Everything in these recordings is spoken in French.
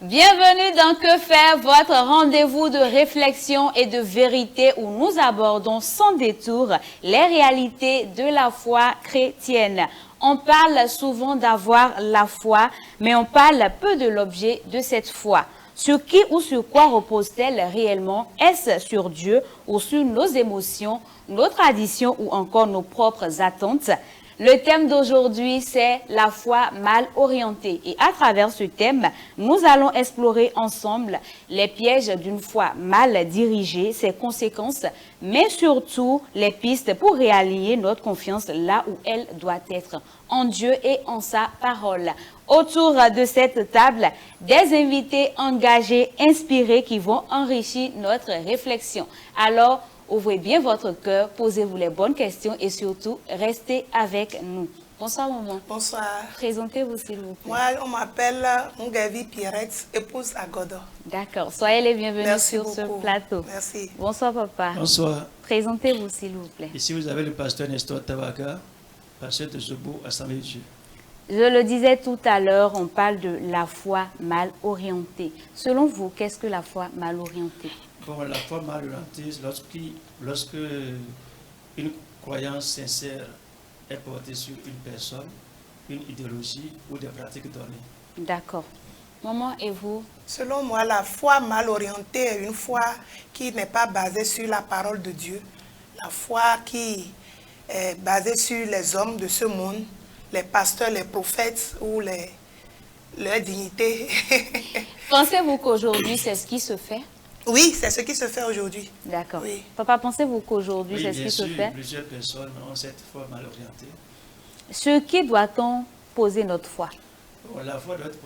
Bienvenue dans Que faire, votre rendez-vous de réflexion et de vérité où nous abordons sans détour les réalités de la foi chrétienne. On parle souvent d'avoir la foi, mais on parle peu de l'objet de cette foi. Sur qui ou sur quoi repose-t-elle réellement? Est-ce sur Dieu ou sur nos émotions, nos traditions ou encore nos propres attentes? Le thème d'aujourd'hui, c'est la foi mal orientée. Et à travers ce thème, nous allons explorer ensemble les pièges d'une foi mal dirigée, ses conséquences, mais surtout les pistes pour réaligner notre confiance là où elle doit être, en Dieu et en sa parole. Autour de cette table, des invités engagés, inspirés qui vont enrichir notre réflexion. Alors, ouvrez bien votre cœur, posez-vous les bonnes questions et surtout, restez avec nous. Bonsoir, maman. Bonsoir. Présentez-vous, s'il vous plaît. Moi, on m'appelle Mungavi Pierrette, épouse Agodo. D'accord. Soyez les bienvenus Merci sur ce beaucoup. plateau. Merci. Bonsoir, papa. Bonsoir. Présentez-vous, s'il vous plaît. Ici, vous avez le pasteur Nestor Tabaka, pasteur de Zobo, Assemblée de Dieu. Je le disais tout à l'heure, on parle de la foi mal orientée. Selon vous, qu'est-ce que la foi mal orientée? Bon, la foi mal orientée, lorsque une croyance sincère est portée sur une personne, une idéologie ou des pratiques données. D'accord. Maman, et vous? Selon moi, la foi mal orientée est une foi qui n'est pas basée sur la parole de Dieu. La foi qui est basée sur les hommes de ce monde, les pasteurs, les prophètes ou leur dignité. Pensez-vous qu'aujourd'hui, c'est ce qui se fait? Oui, c'est ce qui se fait aujourd'hui. D'accord. Oui. Papa, pensez-vous qu'aujourd'hui, Oui, c'est ce bien qui se sûr, fait? plusieurs personnes ont cette foi mal orientée. Sur qui doit-on poser notre foi? Bon, la foi doit être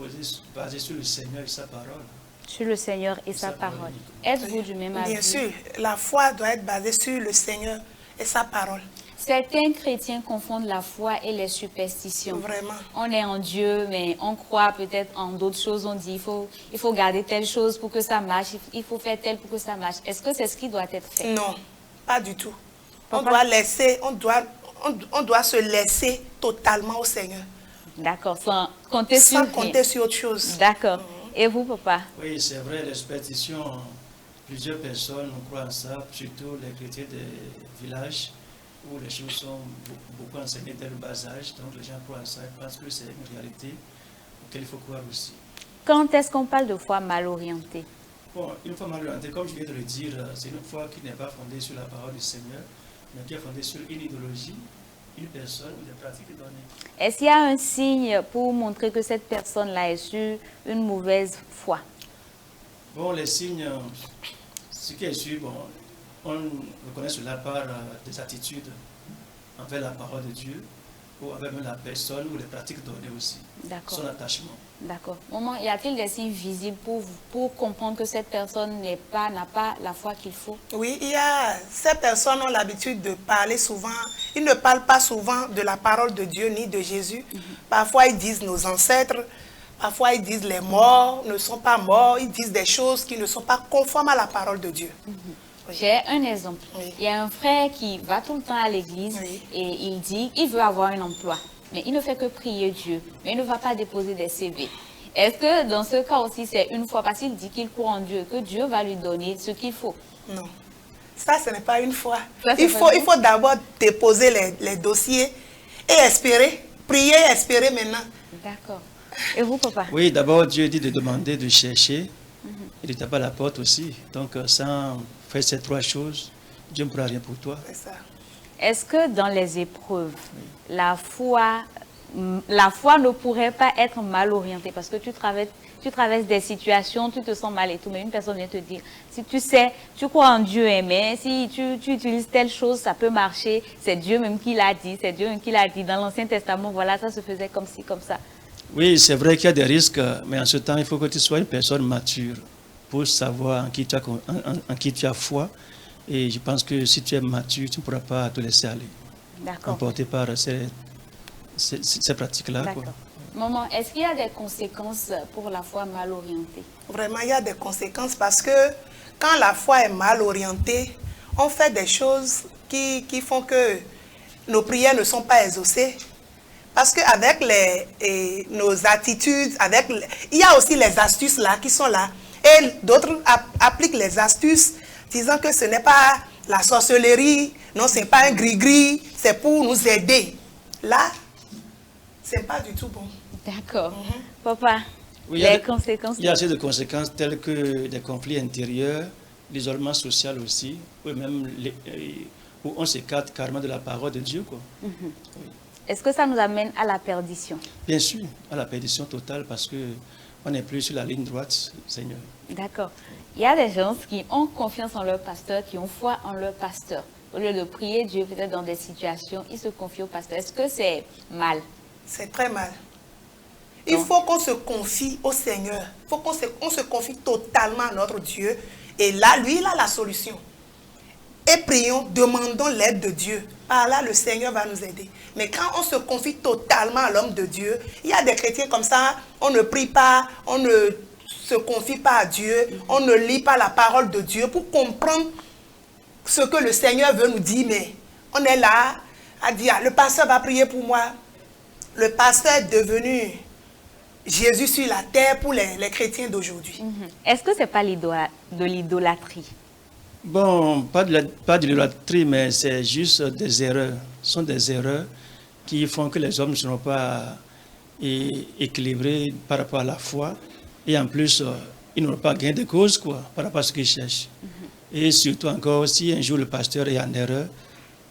basée sur le Seigneur et sa parole. Sur le Seigneur et sa parole. Êtes-vous du même avis? Bien sûr, la foi doit être basée sur le Seigneur et sa parole. Certains chrétiens confondent la foi et les superstitions. Vraiment. On est en Dieu, mais on croit peut-être en d'autres choses. On dit il faut garder telle chose pour que ça marche, il faut faire tel pour que ça marche. Est-ce que c'est ce qui doit être fait? Non, pas du tout. Papa? On doit se laisser totalement au Seigneur. D'accord, sans compter sur Sans rien. compter sur autre chose. D'accord. Et vous, papa? Oui, c'est vrai, les superstitions, plusieurs personnes croient en ça, surtout les chrétiens des villages, où les choses sont beaucoup enseignées dès le bas âge. Donc les gens croient en ça, ils pensent que c'est une réalité auquel il faut croire aussi. Quand est-ce qu'on parle de foi mal orientée? Bon, une foi mal orientée, comme je viens de le dire, c'est une foi qui n'est pas fondée sur la parole du Seigneur, mais qui est fondée sur une idéologie, une personne ou des pratiques données. Est-ce qu'il y a un signe pour montrer que cette personne-là est sur une mauvaise foi? Bon, les signes, ce qui est sûr, bon, on reconnaît cela par des attitudes envers la parole de Dieu, ou envers même la personne ou les pratiques données aussi. D'accord. Son attachement. D'accord. Maman, y a-t-il des signes visibles pour comprendre que cette personne n'a pas la foi qu'il faut? Oui, ces personnes ont l'habitude de parler souvent. Ils ne parlent pas souvent de la parole de Dieu ni de Jésus. Parfois, ils disent nos ancêtres. Parfois, ils disent les morts ne sont pas morts. Ils disent des choses qui ne sont pas conformes à la parole de Dieu. J'ai un exemple. Oui. Il y a un frère qui va tout le temps à l'église Oui. et il dit qu'il veut avoir un emploi. Mais il ne fait que prier Dieu. Mais il ne va pas déposer des CV. Est-ce que dans ce cas aussi, c'est une foi parce qu'il dit qu'il croit en Dieu, que Dieu va lui donner ce qu'il faut? Non. Ça, ce n'est pas une foi. Ça, c'est Il pas une faut d'abord déposer les dossiers et espérer. Prier et espérer maintenant. D'accord. Et vous, papa? Oui, d'abord, Dieu dit de demander, de chercher, et de taper à la porte aussi. Donc, sans faire ces trois choses, Dieu ne pourra rien pour toi. C'est ça. Est-ce que dans les épreuves, la foi ne pourrait pas être mal orientée? Parce que tu traverses des situations, tu te sens mal et tout, mais une personne vient te dire, si tu sais, tu crois en Dieu, mais si tu utilises telle chose, ça peut marcher. C'est Dieu même qui l'a dit, c'est Dieu même qui l'a dit. Dans l'Ancien Testament, voilà, ça se faisait comme ci, comme ça. Oui, c'est vrai qu'il y a des risques, mais en ce temps, il faut que tu sois une personne mature pour savoir en qui tu as foi. Et je pense que si tu es mature, tu ne pourras pas te laisser aller, D'accord. emporté par ces pratiques-là. D'accord. Maman, est-ce qu'il y a des conséquences pour la foi mal orientée? Vraiment, il y a des conséquences parce que quand la foi est mal orientée, on fait des choses qui font que nos prières ne sont pas exaucées. Parce qu'avec nos attitudes, il y a aussi les astuces là qui sont là. Et d'autres appliquent les astuces disant que ce n'est pas la sorcellerie, non, ce n'est pas un gris-gris, c'est pour nous aider. Là, ce n'est pas du tout bon. D'accord. Papa, Oui, les conséquences. Il y a assez de conséquences telles que des conflits intérieurs, l'isolement social aussi, ou même où on s'écarte carrément de la parole de Dieu, quoi. Oui. Est-ce que ça nous amène à la perdition? Bien sûr, à la perdition totale parce qu'on n'est plus sur la ligne droite, Seigneur. D'accord. Il y a des gens qui ont confiance en leur pasteur, qui ont foi en leur pasteur. Au lieu de prier Dieu, peut-être dans des situations, ils se confient au pasteur. Est-ce que c'est mal? C'est très mal. Il faut qu'on se confie au Seigneur. Il faut qu'on se confie totalement à notre Dieu. Et là, lui, il a la solution. Et prions, demandons l'aide de Dieu. Par là, le Seigneur va nous aider. Mais quand on se confie totalement à l'homme de Dieu, il y a des chrétiens comme ça, on ne prie pas, on ne se confie pas à Dieu, on ne lit pas la parole de Dieu pour comprendre ce que le Seigneur veut nous dire. Mais on est là à dire, le pasteur va prier pour moi. Le pasteur est devenu Jésus sur la terre pour les chrétiens d'aujourd'hui. Est-ce que ce n'est pas de l'idolâtrie? Bon, pas de l'idolâtrie, mais c'est juste des erreurs. Ce sont des erreurs qui font que les hommes ne seront pas équilibrés par rapport à la foi. Et en plus, ils n'auront pas gain de cause, quoi, par rapport à ce qu'ils cherchent. Et surtout encore, si un jour le pasteur est en erreur,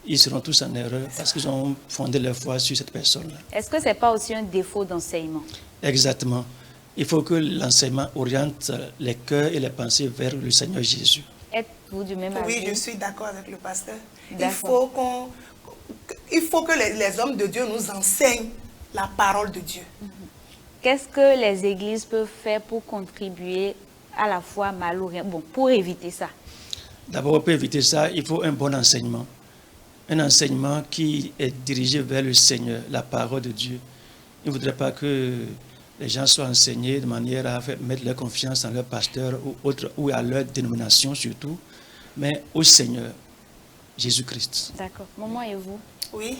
ils seront tous en erreur parce qu'ils ont fondé leur foi sur cette personne-là. Est-ce que ce n'est pas aussi un défaut d'enseignement? Exactement. Il faut que l'enseignement oriente les cœurs et les pensées vers le Seigneur Jésus. Êtes-vous du même avis? Oui, je suis d'accord avec le pasteur. Il D'accord. faut que les hommes de Dieu nous enseignent la parole de Dieu. Qu'est-ce que les églises peuvent faire pour contribuer à la foi mal ou rien? Bon, pour éviter ça. D'abord, pour éviter ça, il faut un bon enseignement. Un enseignement qui est dirigé vers le Seigneur, la parole de Dieu. Il ne voudrait pas que les gens soient enseignés de manière à mettre leur confiance en leur pasteur ou à leur dénomination surtout, mais au Seigneur, Jésus-Christ. D'accord. Maman et vous? Oui,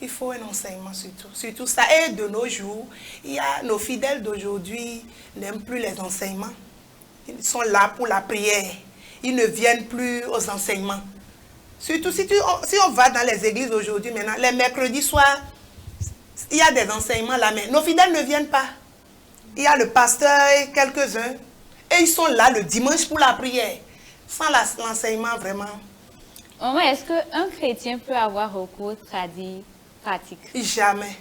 il faut un enseignement surtout. Surtout ça. Et de nos jours, nos fidèles d'aujourd'hui n'aiment plus les enseignements. Ils sont là pour la prière. Ils ne viennent plus aux enseignements. Surtout si on va dans les églises aujourd'hui, maintenant, les mercredis soirs, il y a des enseignements là, mais nos fidèles ne viennent pas. Il y a le pasteur et quelques-uns, et ils sont là le dimanche pour la prière. Sans l'enseignement, vraiment. Maman, est-ce qu'un chrétien peut avoir recours pratique? Jamais.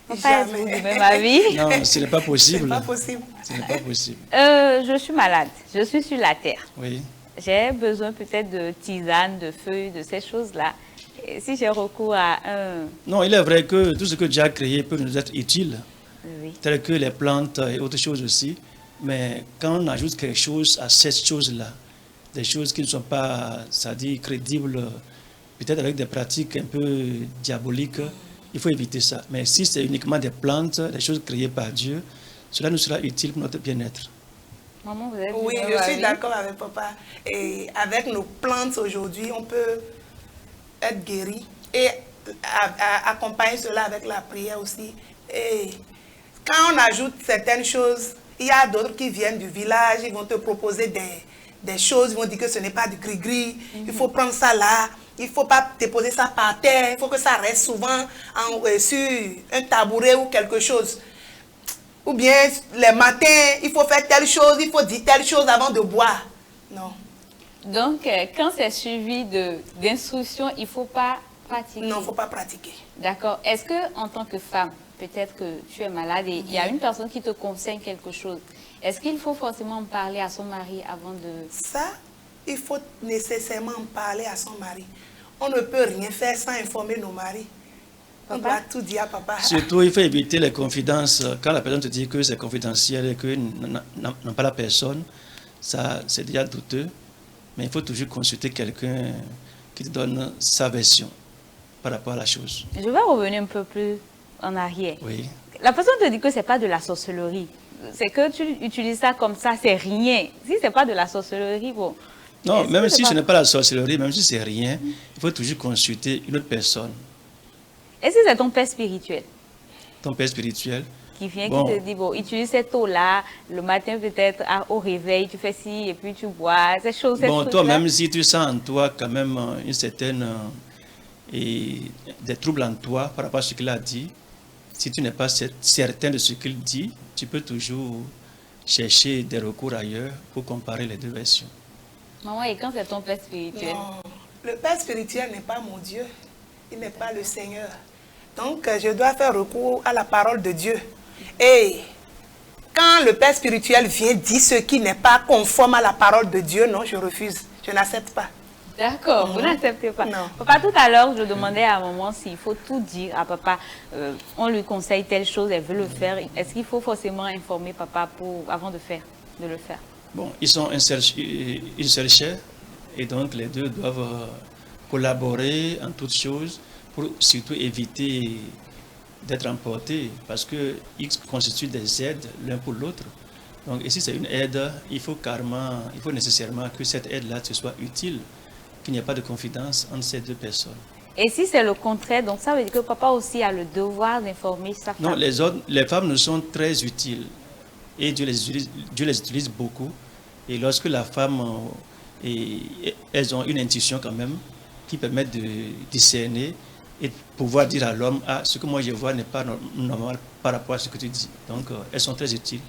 Papa, êtes-vous du même avis? Non, ce n'est pas possible. Ce n'est pas possible. Ce n'est pas possible. Je suis malade. Je suis sur la terre. Oui. J'ai besoin peut-être de tisane, de feuilles, de ces choses-là. Et si j'ai recours à un... Non, il est vrai que tout ce que Dieu a créé peut nous être utile, Oui. tel que les plantes et autres choses aussi. Mais quand on ajoute quelque chose à cette chose-là, des choses qui ne sont pas, c'est-à-dire crédibles, peut-être avec des pratiques un peu diaboliques, il faut éviter ça. Mais si c'est uniquement des plantes, des choses créées par Dieu, cela nous sera utile pour notre bien-être. Maman, vous êtes Oui, du même je suis avis? d'accord avec papa. Et avec nos plantes aujourd'hui, on peut être guéri et accompagner cela avec la prière aussi. Et quand on ajoute certaines choses, il y a d'autres qui viennent du village, ils vont te proposer des choses, ils vont dire que ce n'est pas du gris-gris, il faut prendre ça là, il ne faut pas déposer ça par terre, il faut que ça reste souvent sur un tabouret ou quelque chose. Ou bien les matins, il faut faire telle chose, il faut dire telle chose avant de boire. Non. Donc, quand c'est suivi d'instructions, il ne faut pas pratiquer. Non, il ne faut pas pratiquer. D'accord. Est-ce que en tant que femme, peut-être que tu es malade et il y a une personne qui te conseille quelque chose, est-ce qu'il faut forcément en parler à son mari avant de... Ça, il faut nécessairement en parler à son mari. On ne peut rien faire sans informer nos maris. On doit tout dire à papa. Surtout, il faut éviter les confidences. Quand la personne te dit que c'est confidentiel et que n'a pas la personne, ça c'est déjà douteux. Mais il faut toujours consulter quelqu'un qui te donne sa version par rapport à la chose. Je vais revenir un peu plus en arrière. Oui. La personne te dit que ce n'est pas de la sorcellerie. C'est que tu utilises ça comme ça, c'est rien. Si ce n'est pas de la sorcellerie, bon... Non, même si ce n'est pas la sorcellerie, même si c'est rien, il faut toujours consulter une autre personne. Et si c'est ton père spirituel? ton père spirituel. Qui vient, Bon. qui te dit, bon, utilise cette eau-là, le matin peut-être au réveil, tu fais ci, et puis tu bois, ces choses, ces Bon, trucs-là. toi-même, si tu sens en toi quand même une certaine... et des troubles en toi par rapport à ce qu'il a dit, si tu n'es pas certain de ce qu'il dit, tu peux toujours chercher des recours ailleurs pour comparer les deux versions. Maman, et quand c'est ton père spirituel? Non, le Père spirituel n'est pas mon Dieu. Il n'est pas le Seigneur. Donc, je dois faire recours à la parole de Dieu. Et quand le Père spirituel vient dire ce qui n'est pas conforme à la parole de Dieu, non, je refuse. Je n'accepte pas. D'accord, vous n'acceptez pas. Non. Papa, tout à l'heure, je demandais à maman s'il faut tout dire à papa. On lui conseille telle chose, elle veut le faire. Est-ce qu'il faut forcément informer papa avant de le faire? Bon, ils sont une seule chair et donc les deux doivent collaborer en toutes choses pour surtout éviter d'être emportés parce qu'ils constituent des aides l'un pour l'autre. Donc, et si c'est une aide, il faut nécessairement que cette aide-là te soit utile, qu'il n'y ait pas de confidence entre ces deux personnes. Et si c'est le contraire, donc ça veut dire que papa aussi a le devoir d'informer sa femme? Non, les femmes nous sont très utiles et Dieu les utilise beaucoup. Et lorsque la femme, elles ont une intuition quand même qui permet de discerner et de pouvoir dire à l'homme, ah, ce que moi je vois n'est pas normal par rapport à ce que tu dis. Donc, elles sont très utiles.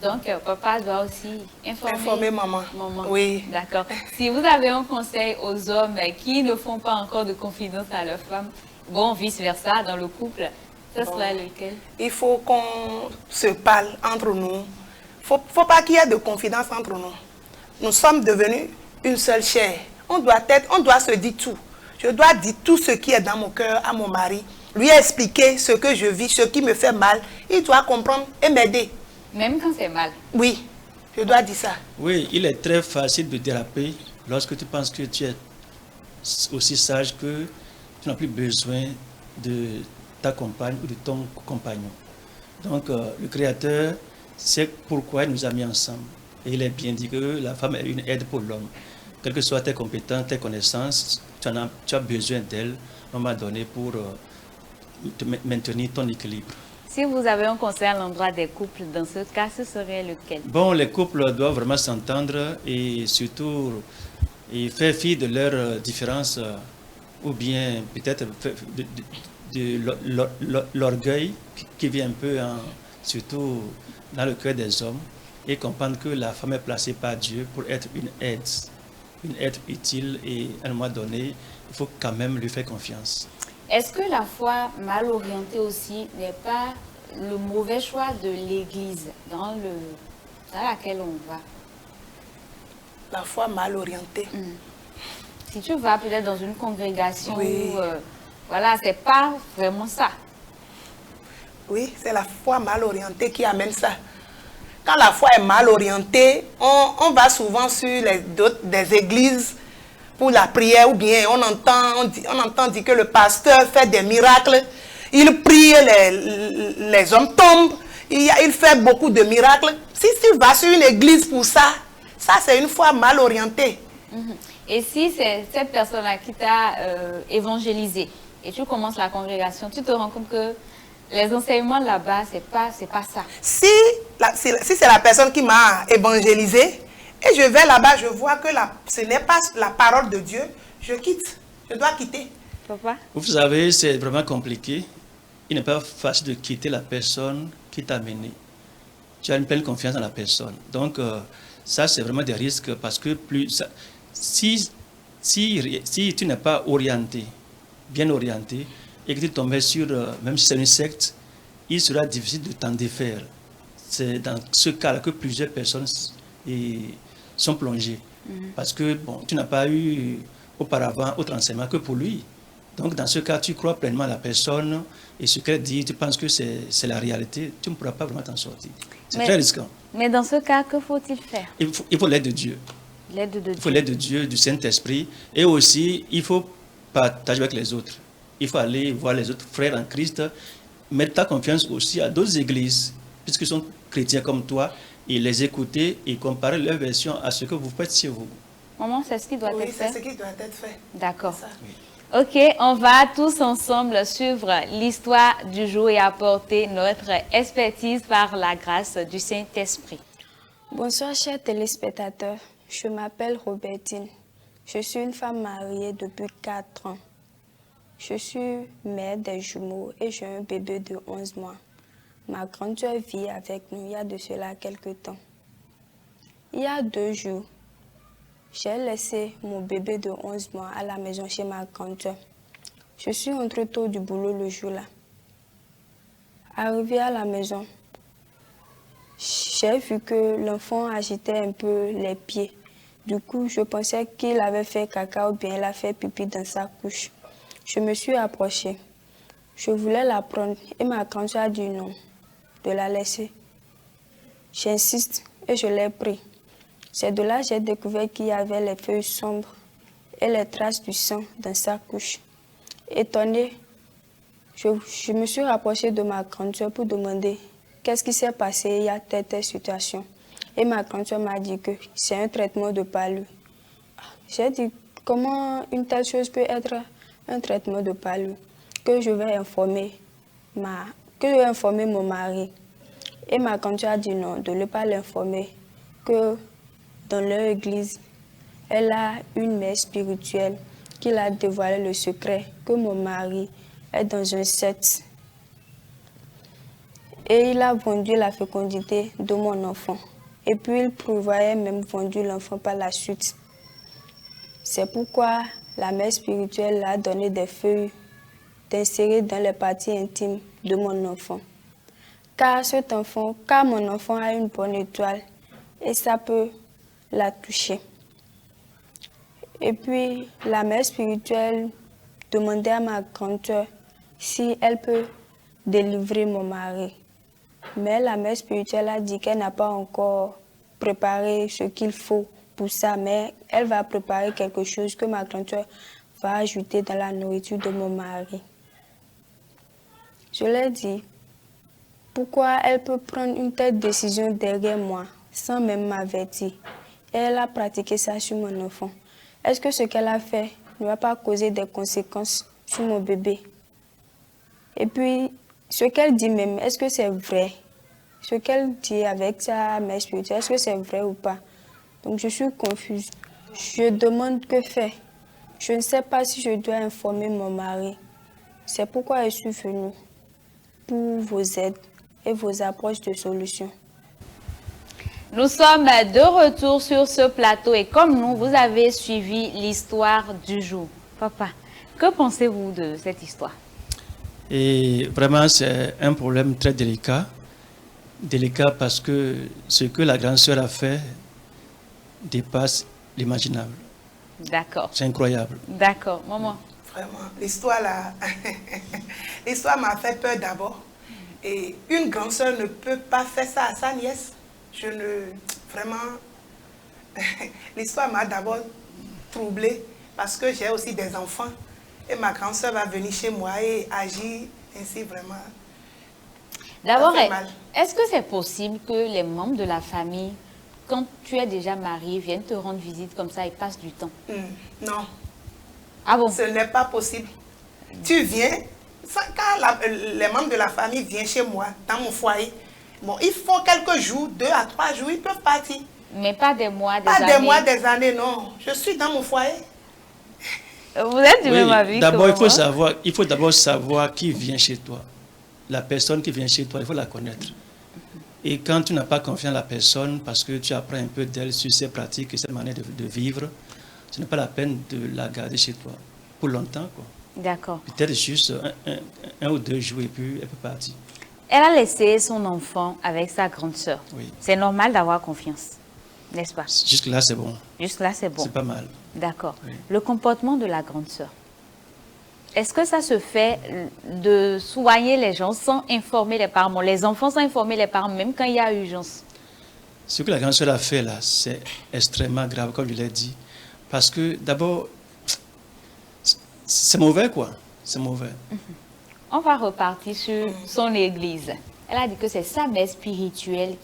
Donc, papa doit aussi Informer maman. Oui. D'accord. Si vous avez un conseil aux hommes qui ne font pas encore de confidence à leur femme, bon, vice-versa, dans le couple, ce serait lequel? Il faut qu'on se parle entre nous. Faut pas qu'il y ait de confidence entre nous. Nous sommes devenus une seule chair. On doit se dire tout. Je dois dire tout ce qui est dans mon cœur à mon mari. Lui expliquer ce que je vis, ce qui me fait mal. Il doit comprendre et m'aider. Même quand c'est mal? Oui, je dois dire ça. Oui, il est très facile de déraper lorsque tu penses que tu es aussi sage que tu n'as plus besoin de ta compagne ou de ton compagnon. Donc, le Créateur sait pourquoi il nous a mis ensemble. Et il est bien dit que la femme est une aide pour l'homme. Quelles que soient tes compétences, tes connaissances, tu as besoin d'elle à un moment donné pour maintenir ton équilibre. Si vous avez un conseil à l'endroit des couples, dans ce cas, ce serait lequel? Bon, les couples doivent vraiment s'entendre et surtout faire fi de leurs différences ou bien peut-être de l'orgueil qui vient un peu surtout dans le cœur des hommes et comprendre que la femme est placée par Dieu pour être une aide utile et à un moment donné, il faut quand même lui faire confiance. Est-ce que la foi mal orientée aussi n'est pas le mauvais choix de l'Église dans laquelle on va? La foi mal orientée. Si tu vas peut-être dans une congrégation Oui. où, voilà, c'est pas vraiment ça. Oui, c'est la foi mal orientée qui amène ça. Quand la foi est mal orientée, on va souvent sur des églises pour la prière ou bien on entend dire que le pasteur fait des miracles, il prie, les hommes tombent, il fait beaucoup de miracles. Si tu vas sur une église pour ça c'est une foi mal orientée. Et si c'est cette personne-là qui t'a évangélisé et tu commences la congrégation, tu te rends compte que les enseignements là-bas, c'est pas ça. Si c'est la personne qui m'a évangélisé, et je vais là-bas, je vois que ce n'est pas la parole de Dieu, je quitte. Je dois quitter. Papa? Vous savez, c'est vraiment compliqué. Il n'est pas facile de quitter la personne qui t'a mené. Tu as une pleine confiance dans la personne. Donc, ça, c'est vraiment des risques parce que si tu n'es pas orienté, bien orienté, et que tu tombes sur, même si c'est une secte, il sera difficile de t'en défaire. C'est dans ce cas-là que plusieurs personnes sont plongées. Parce que bon, tu n'as pas eu auparavant autre enseignement que pour lui. Donc dans ce cas, tu crois pleinement à la personne et ce qu'elle dit, tu penses que c'est la réalité, tu ne pourras pas vraiment t'en sortir. C'est très risquant. Mais dans ce cas, que faut-il faire? Il faut l'aide de Dieu. L'aide de Dieu. Il faut l'aide de Dieu, du Saint-Esprit. Et aussi, il faut partager avec les autres. Il faut aller voir les autres frères en Christ, mettre ta confiance aussi à d'autres églises, puisqu'ils sont chrétiens comme toi, et les écouter et comparer leur version à ce que vous faites chez vous. Maman, c'est ce qui doit Oui, être fait? c'est ce qui doit être fait. D'accord. C'est ça. Oui. Ok, on va tous ensemble suivre l'histoire du jour et apporter notre expertise par la grâce du Saint-Esprit. Bonsoir chers téléspectateurs, je m'appelle Robertine. Je suis une femme mariée depuis 4 ans. Je suis mère des jumeaux et j'ai un bébé de 11 mois. Ma grande soeur vit avec nous il y a de cela quelques temps. Il y a 2 jours, j'ai laissé mon bébé de 11 mois à la maison chez ma grande soeur. Je suis rentrée tôt du boulot le jour-là. Arrivée à la maison, j'ai vu que l'enfant agitait un peu les pieds. Du coup, je pensais qu'il avait fait caca ou bien il a fait pipi dans sa couche. Je me suis approchée. Je voulais la prendre et ma grand-soeur a dit non, de la laisser. J'insiste et je l'ai pris. C'est de là que j'ai découvert qu'il y avait les feuilles sombres et les traces du sang dans sa couche. Étonnée, je me suis rapprochée de ma grand-soeur pour demander qu'est-ce qui s'est passé il y a telle situation. Et ma grand-soeur m'a dit que c'est un traitement de palu. J'ai dit comment une telle chose peut être un traitement de palu, que je vais informer mon mari. Et ma grand-soeur a dit non, de ne pas l'informer, que dans leur église, elle a une mère spirituelle qui a dévoilé le secret que mon mari est dans un secte. Et il a vendu la fécondité de mon enfant. Et puis il prévoyait même vendre l'enfant par la suite. C'est pourquoi la mère spirituelle a donné des feuilles d'insérer dans les parties intimes de mon enfant. Car mon enfant a une bonne étoile et ça peut la toucher. Et puis la mère spirituelle demandait à ma grand-sœur si elle peut délivrer mon mari. Mais la mère spirituelle a dit qu'elle n'a pas encore préparé ce qu'il faut pour ça, mais elle va préparer quelque chose que ma grand-sœur va ajouter dans la nourriture de mon mari. Je lui ai dit, pourquoi elle peut prendre une telle décision derrière moi, sans même m'avertir? Et elle a pratiqué ça sur mon enfant. Est-ce que ce qu'elle a fait ne va pas causer des conséquences sur mon bébé? Et puis, ce qu'elle dit même, est-ce que c'est vrai? Ce qu'elle dit avec sa mère spirituelle, est-ce que c'est vrai ou pas? Donc je suis confuse. Je demande que faire. Je ne sais pas si je dois informer mon mari. C'est pourquoi je suis venue pour vos aides et vos approches de solutions. Nous sommes de retour sur ce plateau et comme nous, vous avez suivi l'histoire du jour. Papa, que pensez-vous de cette histoire? Et vraiment, c'est un problème très délicat. Délicat parce que ce que la grande sœur a fait dépasse l'imaginable. D'accord. C'est incroyable. D'accord. Maman? Vraiment, l'histoire là, l'histoire m'a fait peur d'abord. Et une grande sœur ne peut pas faire ça à sa nièce. Vraiment, l'histoire m'a d'abord troublée parce que j'ai aussi des enfants. Et ma grande sœur va venir chez moi et agir ainsi vraiment. D'abord, est-ce que c'est possible que les membres de la famille, quand tu es déjà marié, viennent te rendre visite comme ça et passent du temps? Non. Ah bon? Ce n'est pas possible. Tu viens, quand les membres de la famille viennent chez moi, dans mon foyer, bon, il faut quelques jours, 2 à 3 jours, ils peuvent partir. Mais pas des mois, des années. Pas des mois, des années, non. Je suis dans mon foyer. Vous êtes du même avis? D'abord, il faut d'abord savoir qui vient chez toi. La personne qui vient chez toi, il faut la connaître. Et quand tu n'as pas confiance en la personne, parce que tu apprends un peu d'elle sur ses pratiques et ses manières de vivre, ce n'est pas la peine de la garder chez toi pour longtemps. D'accord. Peut-être juste un ou 2 jours et puis elle peut partir. Elle a laissé son enfant avec sa grande sœur. Oui. C'est normal d'avoir confiance, n'est-ce pas? Jusque-là, c'est bon. Jusque-là, c'est bon. C'est pas mal. D'accord. Oui. Le comportement de la grande sœur. Est-ce que ça se fait de soigner les gens sans informer les parents, les enfants sans informer les parents, même quand il y a urgence? Ce que la grande sœur a fait là, c'est extrêmement grave, comme je l'ai dit. Parce que d'abord, c'est mauvais quoi. C'est mauvais. On va repartir sur son église. Elle a dit que c'est sa mère spirituelle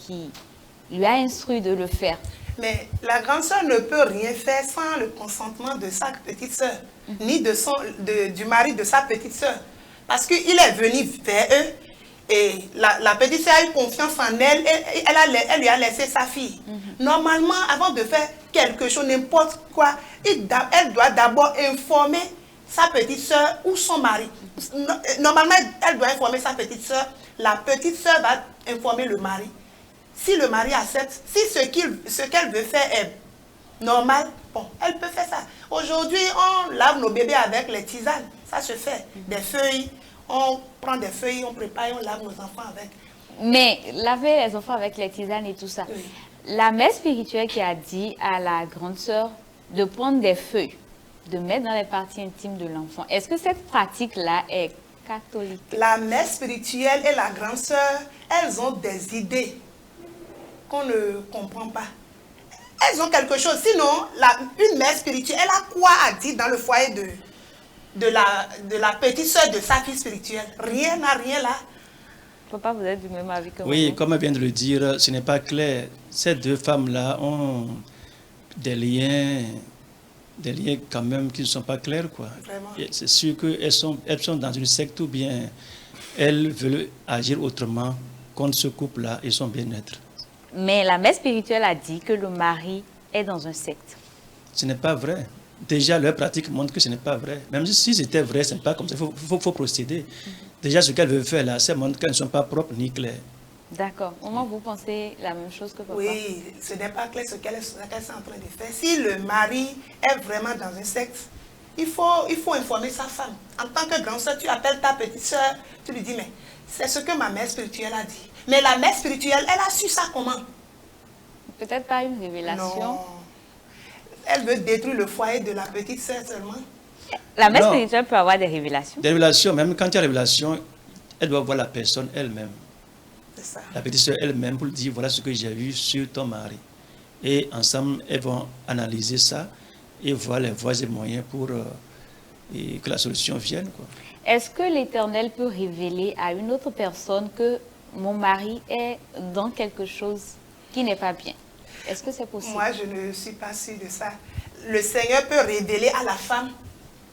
lui a instruit de le faire. Mais la grande sœur ne peut rien faire sans le consentement de sa petite sœur, ni du mari de sa petite sœur. Parce qu'il est venu vers eux et la petite sœur a eu confiance en elle et elle lui a laissé sa fille. Normalement, avant de faire quelque chose, n'importe quoi, elle doit d'abord informer sa petite sœur ou son mari. Normalement, elle doit informer sa petite sœur. La petite sœur va informer le mari. Si le mari accepte, si ce qu'elle veut faire est normal, bon, elle peut faire ça. Aujourd'hui, on lave nos bébés avec les tisanes. Ça se fait. Des feuilles, on prend des feuilles, on prépare et on lave nos enfants avec. Mais laver les enfants avec les tisanes et tout ça. Oui. La mère spirituelle qui a dit à la grande sœur de prendre des feuilles, de mettre dans les parties intimes de l'enfant. Est-ce que cette pratique-là est catholique? La mère spirituelle et la grande sœur, elles ont des idées qu'on ne comprend pas. Elles ont quelque chose. Sinon, une mère spirituelle, elle a quoi à dire dans le foyer de la petite sœur de sa fille spirituelle? Rien n'a rien là. Papa, vous êtes du même avis que moi? Oui, comme elle vient de le dire, ce n'est pas clair. Ces deux femmes-là ont des liens quand même qui ne sont pas clairs, quoi. C'est sûr qu'elles sont dans une secte ou bien elles veulent agir autrement contre ce couple-là et son bien-être. Mais la mère spirituelle a dit que le mari est dans un secte. Ce n'est pas vrai. Déjà, leur pratique montre que ce n'est pas vrai. Même si c'était vrai, ce n'est pas comme ça. Il faut procéder. Déjà, ce qu'elle veut faire là, ça montre qu'elles ne sont pas propres ni claires. D'accord. Comment vous pensez la même chose que papa? Oui, ce n'est pas clair ce qu'elle est en train de faire. Si le mari est vraiment dans un secte, il faut informer sa femme. En tant que grande soeur, tu appelles ta petite soeur, tu lui dis, mais c'est ce que ma mère spirituelle a dit. Mais la mère spirituelle, elle a su ça comment? Peut-être pas une révélation. Non. Elle veut détruire le foyer de la petite soeur seulement. La mère Non. spirituelle peut avoir des révélations. Des révélations, même quand il y a révélation, elle doit voir la personne elle-même. C'est ça. La petite soeur elle-même pour lui dire, voilà ce que j'ai vu sur ton mari. Et ensemble, elles vont analyser ça et voir les voies et moyens pour que la solution vienne, quoi. Est-ce que l'Éternel peut révéler à une autre personne que mon mari est dans quelque chose qui n'est pas bien? Est-ce que c'est possible? Moi, je ne suis pas sûre de ça. Le Seigneur peut révéler à la femme.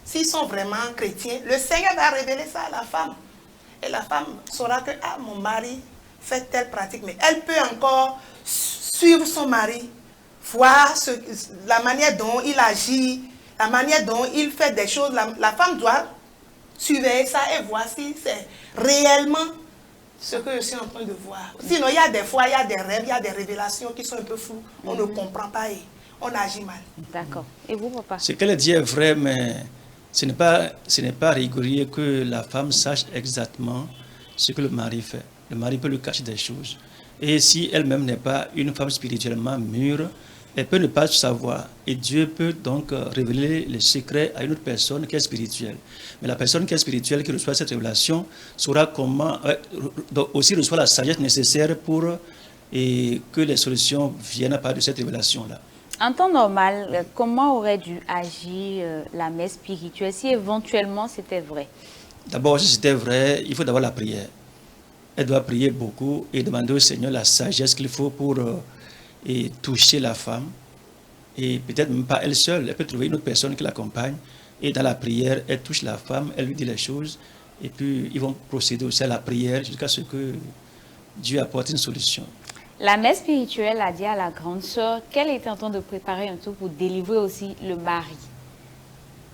S'ils sont vraiment chrétiens, le Seigneur va révéler ça à la femme. Et la femme saura que mon mari fait telle pratique. Mais elle peut encore suivre son mari, voir la manière dont il agit, la manière dont il fait des choses. La femme doit surveiller ça et voir si c'est réellement ce que je suis en train de voir. Sinon, il y a des fois, il y a des rêves, il y a des révélations qui sont un peu floues. On ne comprend pas et on agit mal. D'accord. Et vous, papa? Ce qu'elle dit est vrai, mais ce n'est pas régulier que la femme sache exactement ce que le mari fait. Le mari peut lui cacher des choses. Et si elle-même n'est pas une femme spirituellement mûre, elle peut ne pas savoir. Et Dieu peut donc révéler les secrets à une autre personne qui est spirituelle. Mais la personne qui est spirituelle, qui reçoit cette révélation, saura comment, aussi reçoit la sagesse nécessaire pour que les solutions viennent à partir de cette révélation-là. En temps normal, comment aurait dû agir la mère spirituelle si éventuellement c'était vrai? D'abord, si c'était vrai, il faut d'abord la prière. Elle doit prier beaucoup et demander au Seigneur la sagesse qu'il faut pour toucher la femme. Et peut-être même pas elle seule, elle peut trouver une autre personne qui l'accompagne. Et dans la prière, elle touche la femme, elle lui dit les choses. Et puis, ils vont procéder aussi à la prière jusqu'à ce que Dieu apporte une solution. La mère spirituelle a dit à la grande sœur qu'elle était en train de préparer un truc pour délivrer aussi le mari.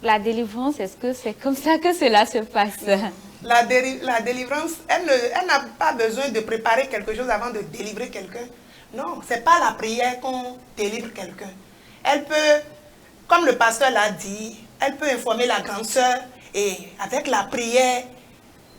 La délivrance, est-ce que c'est comme ça que cela se passe? La délivrance, elle n'a pas besoin de préparer quelque chose avant de délivrer quelqu'un. Non, ce n'est pas la prière qu'on délivre quelqu'un. Elle peut, comme le pasteur l'a dit, elle peut informer la grande sœur et avec la prière,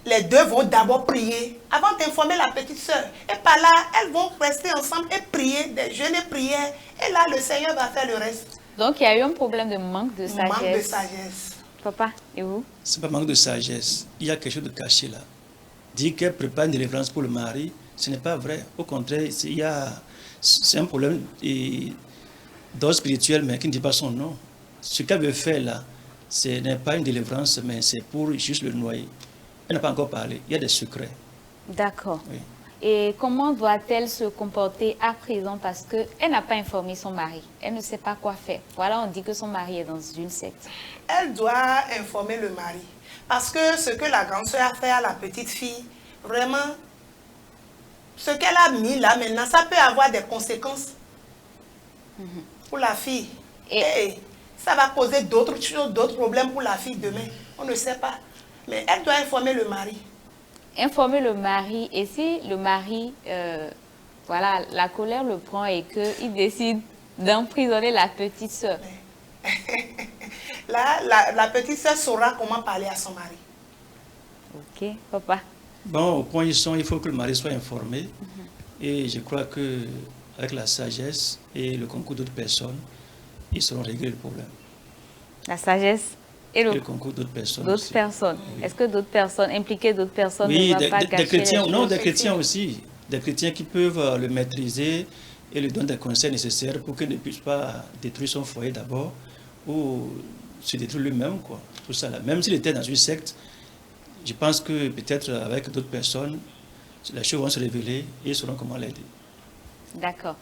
les deux vont d'abord prier avant d'informer la petite sœur. Et par là, elles vont rester ensemble et prier, des jeûnes et prières. Et là, le Seigneur va faire le reste. Donc, il y a eu un problème de manque de sagesse. Manque de sagesse. Papa, et vous? Ce n'est pas manque de sagesse. Il y a quelque chose de caché là. Dire qu'elle prépare une délivrance pour le mari, ce n'est pas vrai. Au contraire, c'est un problème d'ordre spirituel, mais qui ne dit pas son nom. Ce qu'elle veut faire là, ce n'est pas une délivrance, mais c'est pour juste le noyer. Elle n'a pas encore parlé. Il y a des secrets. D'accord. Oui. Et comment doit-elle se comporter à présent parce qu'elle n'a pas informé son mari. Elle ne sait pas quoi faire. Voilà, on dit que son mari est dans une secte. Elle doit informer le mari. Parce que ce que la grande sœur a fait à la petite fille, vraiment, ce qu'elle a mis là maintenant, ça peut avoir des conséquences pour la fille. Et ça va causer d'autres choses, d'autres problèmes pour la fille demain. On ne sait pas. Mais elle doit informer le mari. Informer le mari, et si le mari, voilà, la colère le prend et qu'il décide d'emprisonner la petite sœur. Là, la petite sœur saura comment parler à son mari. Ok, papa. Bon, au point où ils sont, il faut que le mari soit informé. Et je crois qu'avec la sagesse et le concours d'autres personnes, ils sauront régler le problème. La sagesse et le concours d'autres personnes. D'autres personnes. Oui. Est-ce que d'autres personnes, impliquer d'autres personnes, oui, ne va pas gâcher des chrétiens, les non, choses? des chrétiens aussi. Des chrétiens qui peuvent le maîtriser et lui donnent des conseils nécessaires pour qu'il ne puisse pas détruire son foyer d'abord ou se détruire lui-même, quoi. Tout ça là. Même s'il était dans une secte, je pense que peut-être avec d'autres personnes, les choses vont se révéler et ils sauront comment l'aider. D'accord.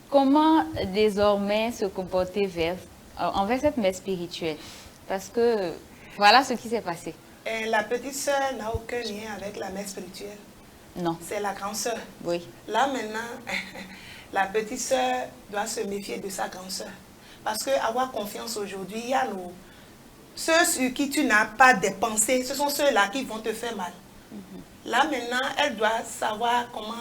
Comment désormais se comporter envers cette mère spirituelle? Parce que voilà ce qui s'est passé. Et la petite sœur n'a aucun lien avec la mère spirituelle. Non. C'est la grande sœur. Oui. Là maintenant, la petite sœur doit se méfier de sa grande sœur. Parce qu'avoir confiance aujourd'hui, il y a ceux sur qui tu n'as pas dépensé, ce sont ceux-là qui vont te faire mal. Là maintenant, elle doit savoir comment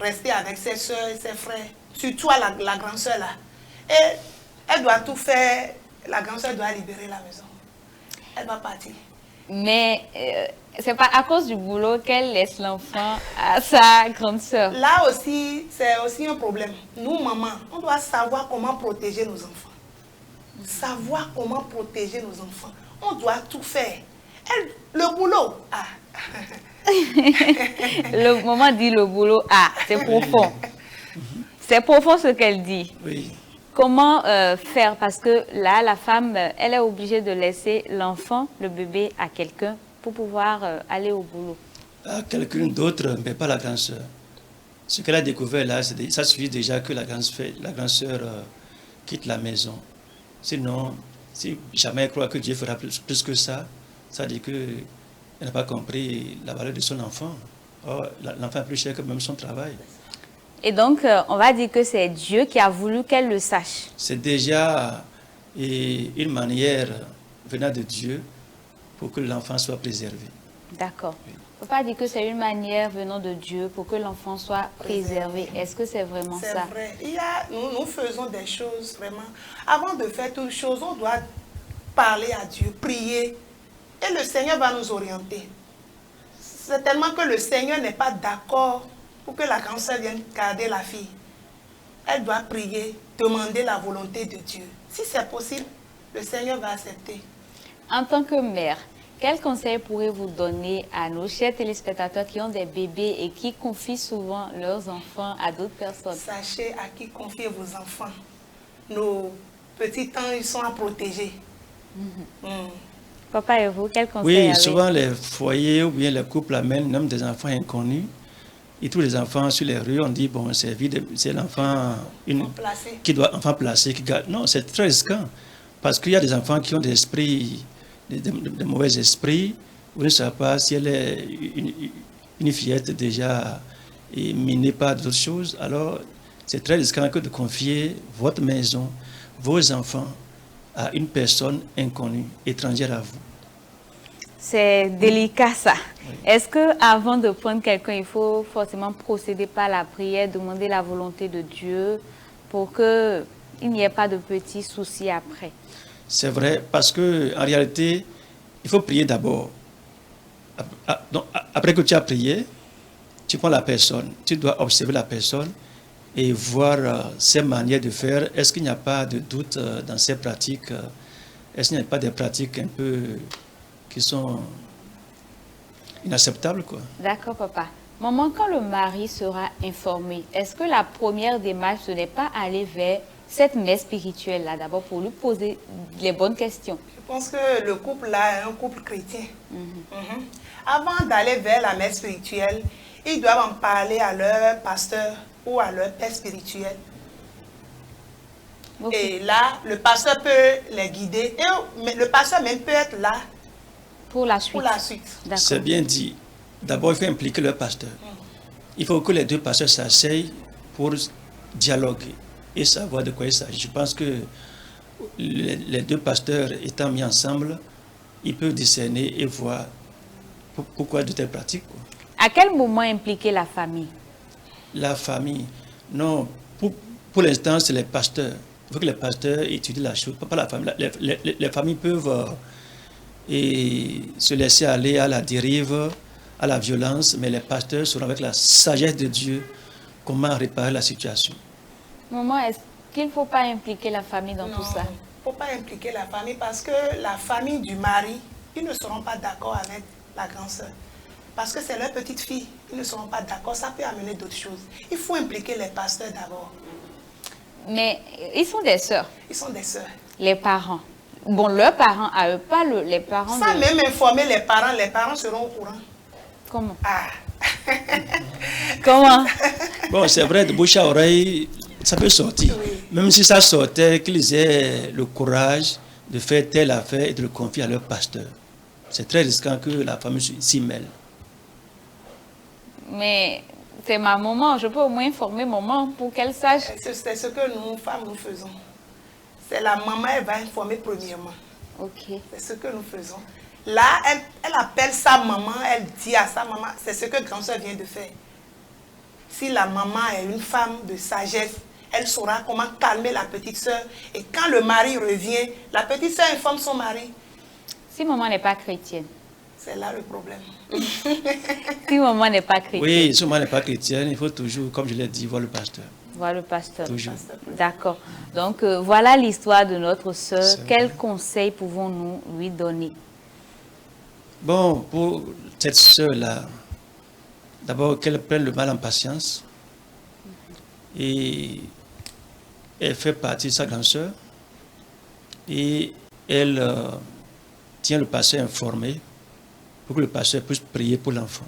rester avec ses soeurs et ses frères. Surtout à la grande sœur là. Et elle doit tout faire. La grande sœur doit libérer la maison. Elle va partir. Mais c'est pas à cause du boulot qu'elle laisse l'enfant à sa grande sœur. Là aussi, c'est aussi un problème. Nous, maman, on doit savoir comment protéger nos enfants. Savoir comment protéger nos enfants. On doit tout faire. Le boulot, Le maman dit le boulot, c'est profond. C'est profond ce qu'elle dit. Oui. Comment faire? Parce que là, la femme, elle est obligée de laisser l'enfant, le bébé, à quelqu'un pour pouvoir aller au boulot. À quelqu'un d'autre, mais pas la grande sœur. Ce qu'elle a découvert là, ça suffit déjà que la grande sœur quitte la maison. Sinon, si jamais elle croit que Dieu fera plus que ça, ça dit qu'elle n'a pas compris la valeur de son enfant. Or, l'enfant est plus cher que même son travail. Et donc, on va dire que c'est Dieu qui a voulu qu'elle le sache. C'est déjà une manière venant de Dieu pour que l'enfant soit préservé. D'accord. Oui. On ne peut pas dire que c'est une manière venant de Dieu pour que l'enfant soit préservé. Est-ce que c'est vraiment ça? C'est vrai. Nous faisons des choses vraiment. Avant de faire toutes choses, on doit parler à Dieu, prier. Et le Seigneur va nous orienter. C'est tellement que le Seigneur n'est pas d'accord pour que la grande sœur vienne garder la fille. Elle doit prier, demander la volonté de Dieu. Si c'est possible, le Seigneur va accepter. En tant que mère, quel conseil pourrez-vous donner à nos chers téléspectateurs qui ont des bébés et qui confient souvent leurs enfants à d'autres personnes? Sachez à qui confier vos enfants. Nos petits temps, ils sont à protéger. Papa et vous, quel conseil? Oui, souvent les foyers ou bien les couples amènent même des enfants inconnus. Et tous les enfants sur les rues, on dit, bon, c'est l'enfant qui doit enfant placé, qui garde. Non, c'est très risquant. Parce qu'il y a des enfants qui ont des esprits, des mauvais esprits. Vous ne savez pas si elle est une fillette déjà minée par d'autres choses. Alors, c'est très risquant que de confier votre maison, vos enfants, à une personne inconnue, étrangère à vous. C'est délicat ça. Oui. Est-ce qu'avant de prendre quelqu'un, il faut forcément procéder par la prière, demander la volonté de Dieu pour qu'il n'y ait pas de petits soucis après? C'est vrai, parce qu'en réalité, il faut prier d'abord. Après que tu as prié, tu prends la personne, tu dois observer la personne et voir ses manières de faire. Est-ce qu'il n'y a pas de doute dans ses pratiques? Est-ce qu'il n'y a pas des pratiques un peu qui sont inacceptables, quoi? D'accord, papa. Maman, quand le mari sera informé, est-ce que la première démarche, ce n'est pas aller vers cette mère spirituelle-là, d'abord pour lui poser les bonnes questions? Je pense que le couple-là est un couple chrétien. Avant d'aller vers la mère spirituelle, ils doivent en parler à leur pasteur ou à leur père spirituel. Et là, le pasteur peut les guider. Mais le pasteur même peut être là pour la suite. C'est bien dit. D'abord, il faut impliquer le pasteur. Il faut que les deux pasteurs s'asseyent pour dialoguer et savoir de quoi il s'agit. Je pense que les deux pasteurs étant mis ensemble, ils peuvent discerner et voir pourquoi de telles pratiques. Quoi. À quel moment impliquer la famille? La famille, non. Pour l'instant, c'est les pasteurs. Il faut que les pasteurs étudient la chose, pas la famille. Les familles peuvent se laisser aller à la dérive, à la violence, mais les pasteurs seront avec la sagesse de Dieu comment réparer la situation. Maman, est-ce qu'il ne faut pas impliquer la famille dans tout ça? Non, il ne faut pas impliquer la famille parce que la famille du mari, ils ne seront pas d'accord avec la grande sœur. Parce que c'est leur petite fille, ils ne seront pas d'accord, ça peut amener d'autres choses. Il faut impliquer les pasteurs d'abord. Mais ils sont des sœurs. Ils sont des sœurs. Les parents. Bon, leurs parents à eux, pas les parents. Sans même informer les parents seront au courant. Comment? Comment? Bon, c'est vrai, de bouche à oreille, ça peut sortir. Oui. Même si ça sortait, qu'ils aient le courage de faire telle affaire et de le confier à leur pasteur. C'est très risquant que la famille s'y mêle. Mais c'est ma maman, je peux au moins informer maman pour qu'elle sache. C'est ce que nous, femmes, nous faisons. C'est la maman, elle va informer premièrement. Ok. C'est ce que nous faisons. Là, elle appelle sa maman, elle dit à sa maman, c'est ce que grand-sœur vient de faire. Si la maman est une femme de sagesse, elle saura comment calmer la petite sœur. Et quand le mari revient, la petite sœur informe son mari. Si maman n'est pas chrétienne. C'est là le problème. Si maman n'est pas chrétienne. Oui, si maman n'est pas chrétienne, il faut toujours, comme je l'ai dit, voir le pasteur. Voir le pasteur. Toujours. D'accord. Donc, voilà l'histoire de notre sœur. Quels conseils pouvons-nous lui donner? Bon, pour cette sœur-là, d'abord qu'elle prenne le mal en patience. Et elle fait partie de sa grande sœur. Et elle tient le pasteur informé pour que le pasteur puisse prier pour l'enfant.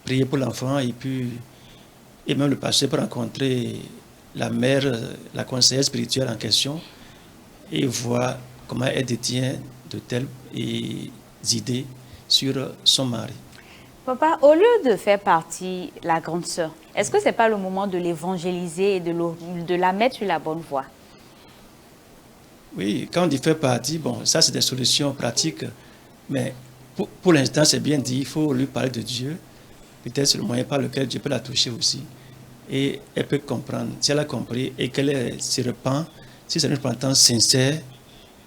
Prier pour l'enfant et même le pasteur peut rencontrer la mère, la conseillère spirituelle en question et voir comment elle détient de telles idées sur son mari. Papa, au lieu de faire partie la grande sœur, est-ce que ce n'est pas le moment de l'évangéliser et de la mettre sur la bonne voie? Oui, quand on dit faire partie, bon, ça c'est des solutions pratiques, mais pour l'instant c'est bien dit, il faut lui parler de Dieu. Peut-être c'est le moyen par lequel Dieu peut la toucher aussi. Et elle peut comprendre. Si elle a compris et qu'elle se repent, si c'est une repentance sincère,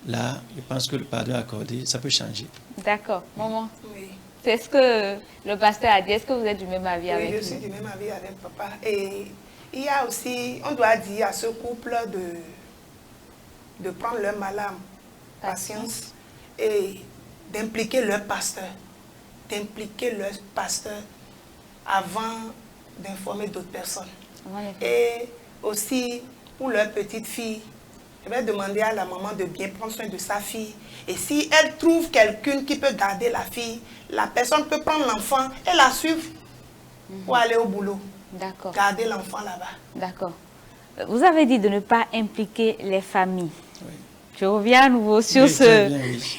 là, je pense que le pardon accordé, ça peut changer. D'accord. Maman, oui. C'est ce que le pasteur a dit. Est-ce que vous êtes du même avis avec lui? Oui, je suis du même avis avec papa. Et il y a aussi, on doit dire à ce couple de prendre leur mal en patience et d'impliquer leur pasteur. D'impliquer leur pasteur avant d'informer d'autres personnes. Et aussi, pour leur petite fille, je vais demander à la maman de bien prendre soin de sa fille. Et si elle trouve quelqu'un qui peut garder la fille, la personne peut prendre l'enfant et la suivre pour aller au boulot. D'accord. Garder l'enfant là-bas. D'accord. Vous avez dit de ne pas impliquer les familles. Oui. Je reviens à nouveau sur ce... Bien, oui.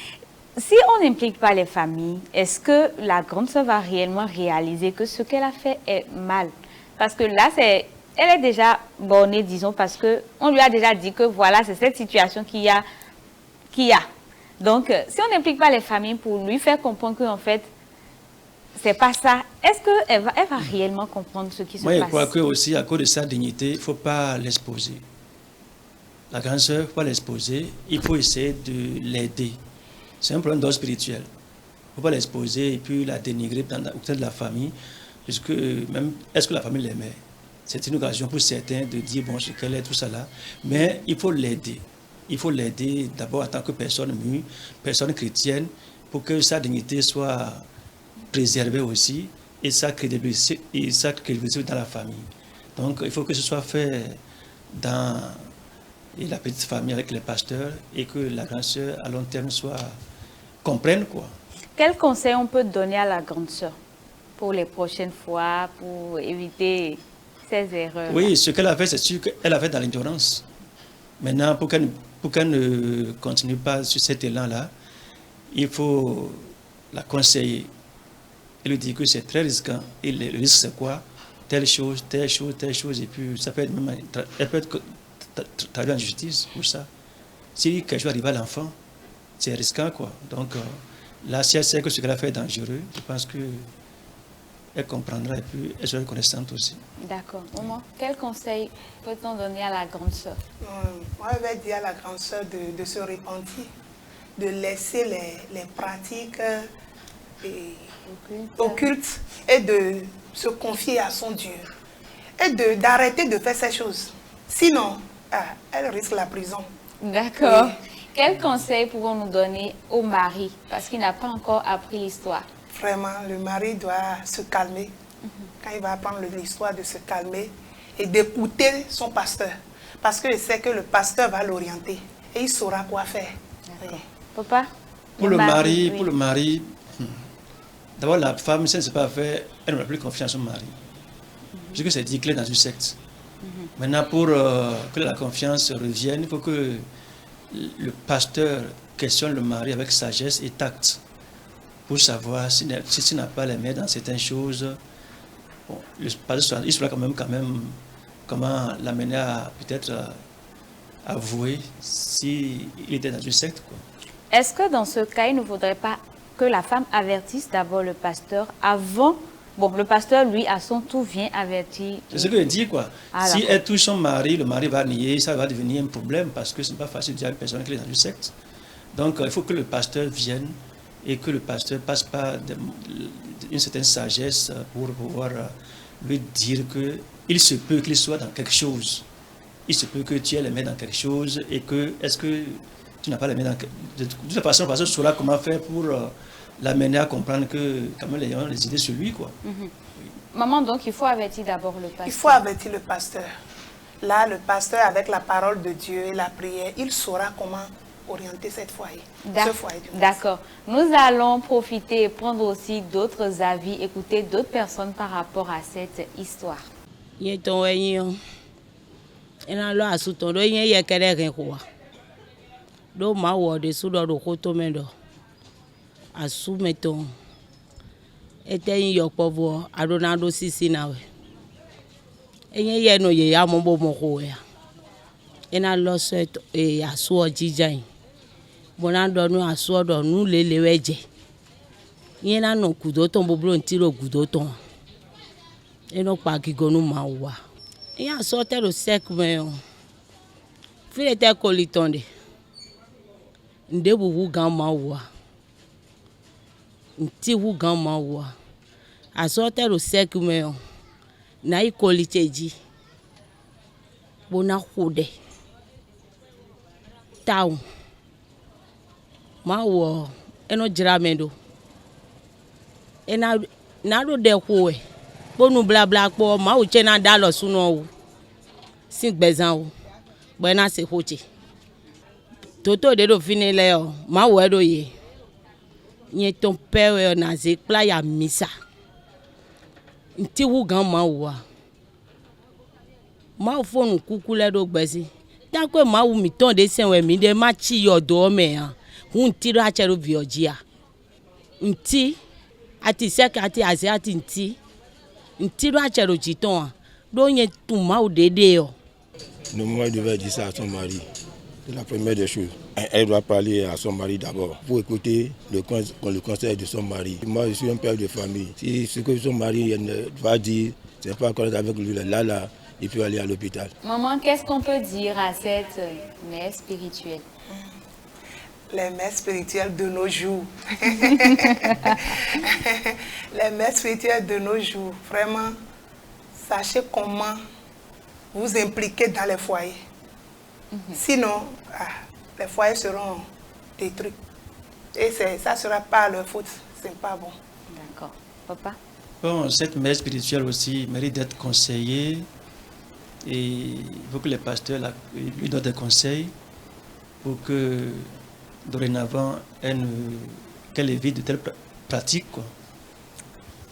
Si on n'implique pas les familles, est-ce que la grande sœur va réellement réaliser que ce qu'elle a fait est mal? Parce que là, elle est déjà bornée, disons, parce qu'on lui a déjà dit que voilà, c'est cette situation qu'il y a. Donc, si on n'implique pas les familles pour lui faire comprendre qu'en fait, c'est pas ça, est-ce qu'elle va réellement comprendre ce qui se passe? Moi, je crois que aussi, à cause de sa dignité, il ne faut pas l'exposer. La grande sœur, il ne faut pas l'exposer, il faut essayer de l'aider. C'est un problème d'ordre spirituel. Il ne faut pas l'exposer et puis la dénigrer au sein de la famille, puisque même, est-ce que la famille l'aimait? C'est une occasion pour certains de dire, bon, ce qu'elle est, tout ça là. Mais il faut l'aider. Il faut l'aider d'abord en tant que personne mûre, personne chrétienne, pour que sa dignité soit préservée aussi et sa crédibilité dans la famille. Donc, il faut que ce soit fait dans la petite famille avec les pasteurs et que la grande sœur, à long terme, comprenne quoi. Quel conseil on peut donner à la grande sœur pour les prochaines fois, pour éviter ces erreurs? Oui, ce qu'elle a fait, c'est sûr qu'elle a fait dans l'ignorance. Maintenant, pour qu'elle ne continue pas sur cet élan-là, il faut la conseiller et lui dire que c'est très risquant. Et le risque, c'est quoi? Telle chose, telle chose, telle chose. Et puis, ça peut être même, elle peut être traduite en justice pour ça. Si quelque chose arrive à l'enfant, c'est risquant, quoi. Donc, là, si elle sait que ce qu'elle a fait est dangereux, je pense qu'elle comprendra et puis elle sera reconnaissante aussi. D'accord. Maman, quel conseil peut-on donner à la grande sœur? Moi, je vais dire à la grande sœur de se repentir, de laisser les pratiques occultes et de se confier à son Dieu. Et d'arrêter de faire ces choses. Sinon, elle risque la prison. D'accord. Oui. Quel conseil pouvons-nous donner au mari parce qu'il n'a pas encore appris l'histoire? Vraiment, le mari doit se calmer. Quand il va apprendre l'histoire, de se calmer et d'écouter son pasteur. Parce qu'il sait que le pasteur va l'orienter et il saura quoi faire. D'accord. Papa? Pour le mari, oui. D'abord la femme, si elle ne sait pas faire, elle n'a plus confiance au mari. Parce que c'est dit qu'il est dans une secte. Maintenant, pour que la confiance revienne, il faut que le pasteur questionne le mari avec sagesse et tact pour savoir s'il n'a pas les mains dans certaines choses. Bon, le pasteur, il saura quand même comment l'amener à peut-être avouer s'il était dans une secte, quoi. Est-ce que dans ce cas, il ne faudrait pas que la femme avertisse d'abord le pasteur avant? Bon, le pasteur, lui, à son tour, vient avertir. C'est ce que je dis, quoi. Ah, si d'accord. elle touche son mari, le mari va nier, ça va devenir un problème parce que ce n'est pas facile de dire à une personne qu'elle est dans une secte. Donc, il faut que le pasteur vienne et que le pasteur passe par une certaine sagesse pour pouvoir lui dire qu'il se peut qu'il soit dans quelque chose. Il se peut que tu aies les mains dans quelque chose et que, est-ce que tu n'as pas les mains dans quelque chose? De toute façon, le pasteur saura comment faire pour l'amener à comprendre que, quand même, les gens ont les idées sur lui, quoi. Maman, donc, il faut avertir d'abord le pasteur. Il faut avertir le pasteur. Là, le pasteur, avec la parole de Dieu et la prière, il saura comment orienter ce foyer. D'accord. Nous allons profiter et prendre aussi d'autres avis, écouter d'autres personnes par rapport à cette histoire. Bonandonu asodo nu leleweje yena no kudoton boblo ntiro gudoton eno pa gigonu mawa ya sote lo sekme o file te kolitonde ndebu wu gan mawa nti wu gan mawa asote lo sekme o na ikoliteji bona khode taw ma wo eno jiramendo ena na do de ko e bonu bla bla po ma o che na da lo sunu o sin gbezan o bo na se hoche toto de do finile o ma wo do ye yen ton pere na ze pla ya misa nti wu gan ma wo ma o fonu kukule do gbezi dan ko ma wu mi ton de senwe mi de ma chi yo do me ha nti ra chero biojia nti ati seka ati aze ati nti ra chero jiton do yen tun ma o dede o. Le moment où il devait dire ça à son mari, c'est la première des choses. Elle doit parler à son mari d'abord pour écouter le conseil de son mari. Moi, je suis un père de famille. Si ce que son mari va dire, c'est pas correct avec lui, là, il peut aller à l'hôpital. Maman, qu'est-ce qu'on peut dire à cette mère spirituelle? Les mères spirituelles de nos jours. Les mères spirituelles de nos jours. Vraiment, sachez comment vous impliquer dans les foyers. Sinon, les foyers seront détruits. Et ça ne sera pas leur faute. Ce n'est pas bon. D'accord. Papa? Bon, cette mère spirituelle aussi mérite d'être conseillée. Et il faut que les pasteurs lui donnent des conseils pour que dorénavant qu'elle évite de telles pratiques, quoi.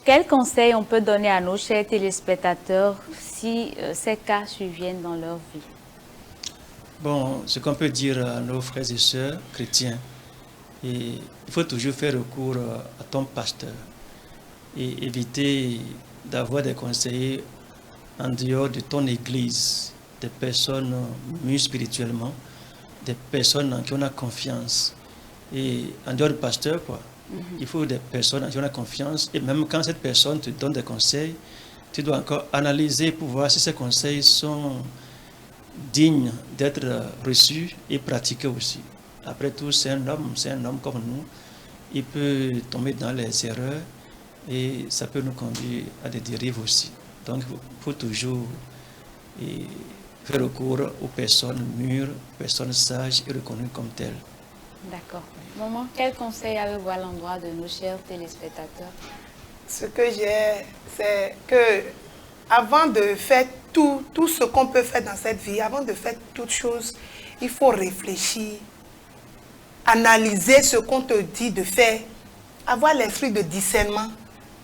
Quels conseils on peut donner à nos chers téléspectateurs si ces cas surviennent dans leur vie? Bon, ce qu'on peut dire à nos frères et sœurs chrétiens, il faut toujours faire recours à ton pasteur et éviter d'avoir des conseillers en dehors de ton église, des personnes mûres spirituellement, des personnes en qui on a confiance. Et en dehors du pasteur, quoi, il faut des personnes en qui on a confiance. Et même quand cette personne te donne des conseils, tu dois encore analyser pour voir si ces conseils sont dignes d'être reçus et pratiqués aussi. Après tout, c'est un homme comme nous. Il peut tomber dans les erreurs et ça peut nous conduire à des dérives aussi. Donc, il faut toujours faire recours aux personnes mûres, personnes sages et reconnues comme telles. D'accord. Maman, quel conseil avez-vous à l'endroit de nos chers téléspectateurs? Ce que j'ai, c'est que avant de faire tout ce qu'on peut faire dans cette vie, avant de faire toute chose, il faut réfléchir, analyser ce qu'on te dit de faire, avoir l'esprit de discernement,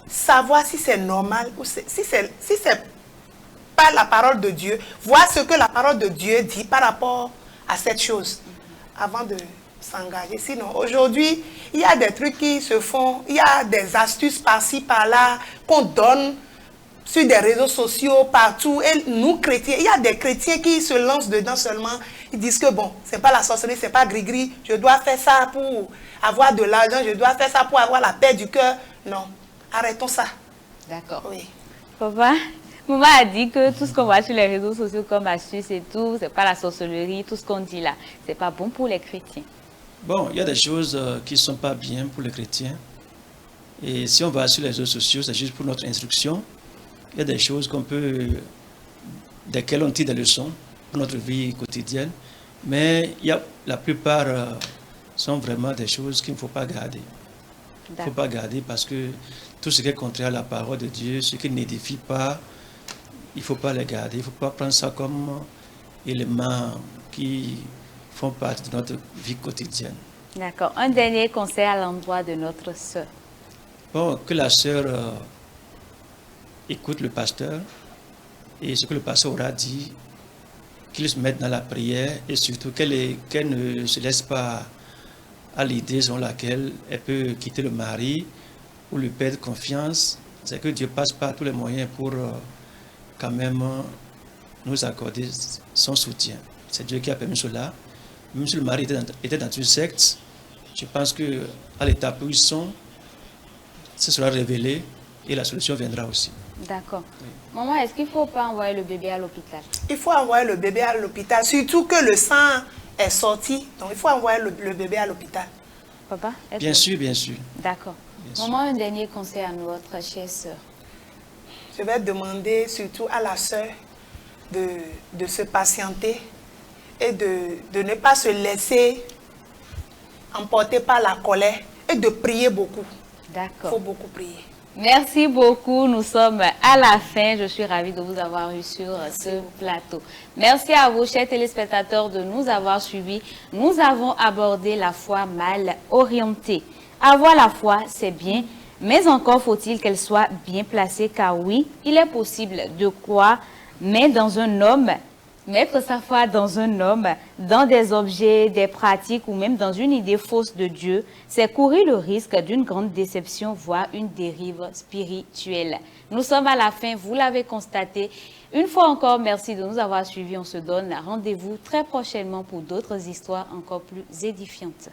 savoir si c'est normal ou si c'est pas la parole de Dieu, voir ce que la parole de Dieu dit par rapport à cette chose avant de s'engager. Sinon, aujourd'hui, il y a des trucs qui se font, il y a des astuces par-ci, par-là qu'on donne sur des réseaux sociaux, partout. Et nous, chrétiens, il y a des chrétiens qui se lancent dedans seulement. Ils disent que bon, c'est pas la sorcellerie, c'est pas gris-gris. Je dois faire ça pour avoir de l'argent, je dois faire ça pour avoir la paix du cœur. Non, arrêtons ça. D'accord. Oui. Papa, maman a dit que tout ce qu'on voit sur les réseaux sociaux comme astuce et tout, c'est pas la sorcellerie, tout ce qu'on dit là, c'est pas bon pour les chrétiens. Bon, il y a des choses qui ne sont pas bien pour les chrétiens. Et si on va sur les réseaux sociaux, c'est juste pour notre instruction. Il y a des choses desquelles on tire des leçons pour notre vie quotidienne. Mais la plupart sont vraiment des choses qu'il ne faut pas garder. Il ne faut pas garder parce que tout ce qui est contraire à la parole de Dieu, ce qui n'édifie pas, il ne faut pas les garder. Il ne faut pas prendre ça comme éléments qui font partie de notre vie quotidienne. D'accord. Un dernier conseil à l'endroit de notre sœur. Bon, que la sœur écoute le pasteur et ce que le pasteur aura dit, qu'il se mette dans la prière et surtout qu'elle ne se laisse pas à l'idée selon laquelle elle peut quitter le mari ou lui perdre confiance. C'est que Dieu passe par tous les moyens pour quand même nous accorder son soutien. C'est Dieu qui a permis cela. Même si le mari était dans une secte, je pense qu'à l'étape où ils sont, ce sera révélé et la solution viendra aussi. D'accord. Oui. Maman, est-ce qu'il ne faut pas envoyer le bébé à l'hôpital? Il faut envoyer le bébé à l'hôpital, surtout que le sang est sorti. Donc, il faut envoyer le bébé à l'hôpital. Papa? Bien sûr, bien sûr. D'accord. Maman, un dernier conseil à notre chère sœur. Je vais demander surtout à la sœur de se patienter et de ne pas se laisser emporter par la colère et de prier beaucoup. D'accord. Il faut beaucoup prier. Merci beaucoup. Nous sommes à la fin. Je suis ravie de vous avoir eu sur ce plateau. Merci à vous, chers téléspectateurs, de nous avoir suivis. Nous avons abordé la foi mal orientée. Avoir la foi, c'est bien, mais encore faut-il qu'elle soit bien placée, car oui, il est possible de croire, mais dans un homme, mettre sa foi dans un homme, dans des objets, des pratiques ou même dans une idée fausse de Dieu, c'est courir le risque d'une grande déception, voire une dérive spirituelle. Nous sommes à la fin, vous l'avez constaté. Une fois encore, merci de nous avoir suivis. On se donne rendez-vous très prochainement pour d'autres histoires encore plus édifiantes.